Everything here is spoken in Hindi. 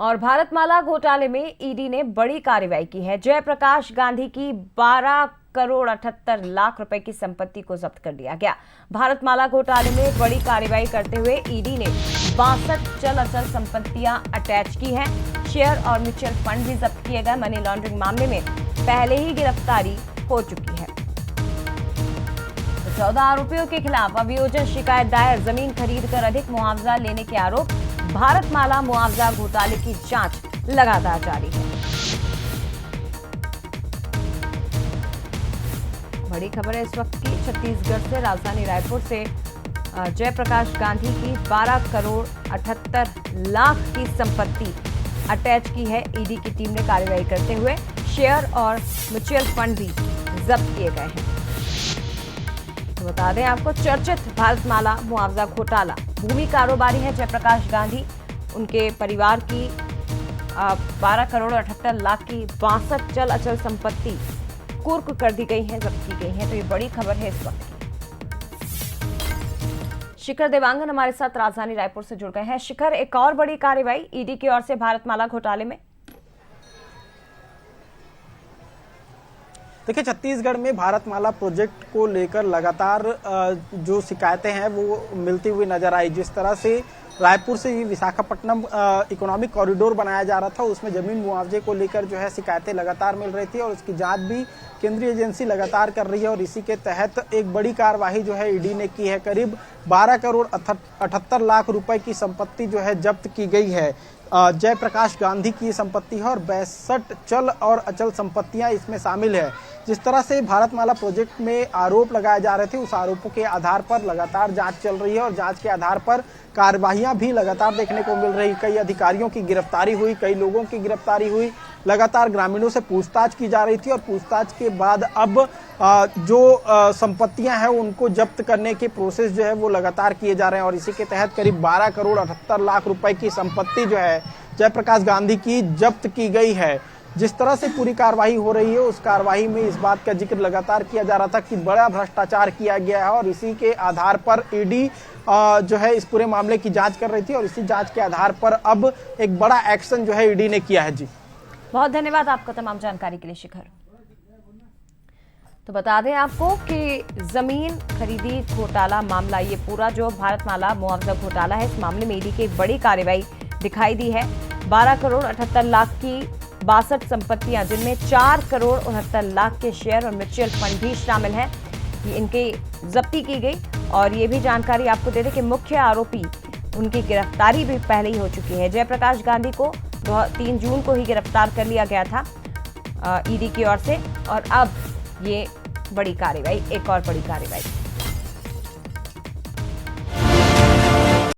और भारतमाला घोटाले में ईडी ने बड़ी कार्रवाई की है। जयप्रकाश गांधी की 12 करोड़ 78 लाख रुपए की संपत्ति को जब्त कर लिया गया। भारतमाला घोटाले में बड़ी कार्रवाई करते हुए ईडी ने 62 चल अचल संपत्तियां अटैच की हैं। शेयर और म्यूचुअल फंड भी जब्त किए गए। मनी लॉन्ड्रिंग मामले में पहले ही गिरफ्तारी हो चुकी है। 14 आरोपियों के खिलाफ अभियोजन शिकायत दायर। जमीन खरीद कर अधिक मुआवजा लेने के आरोप। भारतमाला मुआवजा घोटाले की जांच लगातार जारी है। बड़ी खबर है इस वक्त की छत्तीसगढ़ से। राजधानी रायपुर से जयप्रकाश गांधी की 12 करोड़ 78 लाख की संपत्ति अटैच की है। ईडी की टीम ने कार्रवाई करते हुए शेयर और म्यूचुअल फंड भी जब्त किए गए हैं। तो बता दें आपको, चर्चित भारतमाला मुआवजा घोटाला। भूमि कारोबारी है जयप्रकाश गांधी। उनके परिवार की 12 करोड़ 78 लाख की 62 चल अचल संपत्ति कुर्क कर दी गई है, जब्त की गई है। तो ये बड़ी खबर है इस वक्त की। शिखर देवांगन हमारे साथ राजधानी रायपुर से जुड़ गए हैं। शिखर, एक और बड़ी कार्रवाई ईडी की ओर से भारतमाला घोटाले में। देखिए, छत्तीसगढ़ में भारतमाला प्रोजेक्ट को लेकर लगातार जो शिकायतें हैं वो मिलती हुई नजर आई। जिस तरह से रायपुर से विशाखापट्टनम इकोनॉमिक कॉरिडोर बनाया जा रहा था, उसमें जमीन मुआवजे को लेकर जो है शिकायतें लगातार मिल रही थी और उसकी जांच भी केंद्रीय एजेंसी लगातार कर रही है। और इसी के तहत एक बड़ी कार्यवाही जो है ईडी ने की है। करीब 12 करोड़ 78 लाख रुपए की संपत्ति जो है जब्त की गई है। जयप्रकाश गांधी की संपत्ति है और 62 चल और अचल संपत्तियां इसमें शामिल है। जिस तरह से भारतमाला प्रोजेक्ट में आरोप लगाए जा रहे थे, उस आरोपों के आधार पर लगातार जांच चल रही है और जांच के आधार पर कार्यवाहियां भी लगातार देखने को मिल रही। कई अधिकारियों की गिरफ्तारी हुई, कई लोगों की गिरफ्तारी हुई। लगातार ग्रामीणों से पूछताछ की जा रही थी और पूछताछ के बाद अब जो संपत्तियां हैं उनको जब्त करने के प्रोसेस जो है वो लगातार किए जा रहे हैं। और इसी के तहत करीब 12 करोड़ 78 लाख रुपए की संपत्ति जो है जयप्रकाश गांधी की जब्त की गई है। जिस तरह से पूरी कार्रवाई हो रही है, उस कार्रवाई में इस बात का जिक्र लगातार किया जा रहा था कि बड़ा भ्रष्टाचार किया गया है और इसी के आधार पर ईडी जो है इस पूरे मामले की जांच कर रही थी और इसी जांच के आधार पर अब एक बड़ा एक्शन जो है ईडी ने किया है। जी, बहुत धन्यवाद आपका तमाम जानकारी के लिए शिखर। तो बता दें आपको कि जमीन खरीदी घोटाला मामला, ये पूरा जो भारतमाला मुआवजा घोटाला है, इस मामले में ईडी की एक बड़ी कार्रवाई दिखाई दी है। 12 करोड़ 78 लाख की 62 संपत्तियां, जिनमें 4 करोड़ 69 लाख के शेयर और म्यूचुअल फंड भी शामिल हैं, इनकी जब्ती की गई। और ये भी जानकारी आपको दे दें कि मुख्य आरोपी, उनकी गिरफ्तारी भी पहले ही हो चुकी है। जयप्रकाश गांधी को 3 जून को ही गिरफ्तार कर लिया गया था ईडी की ओर से और अब ये बड़ी कार्रवाई, एक और बड़ी कार्रवाई।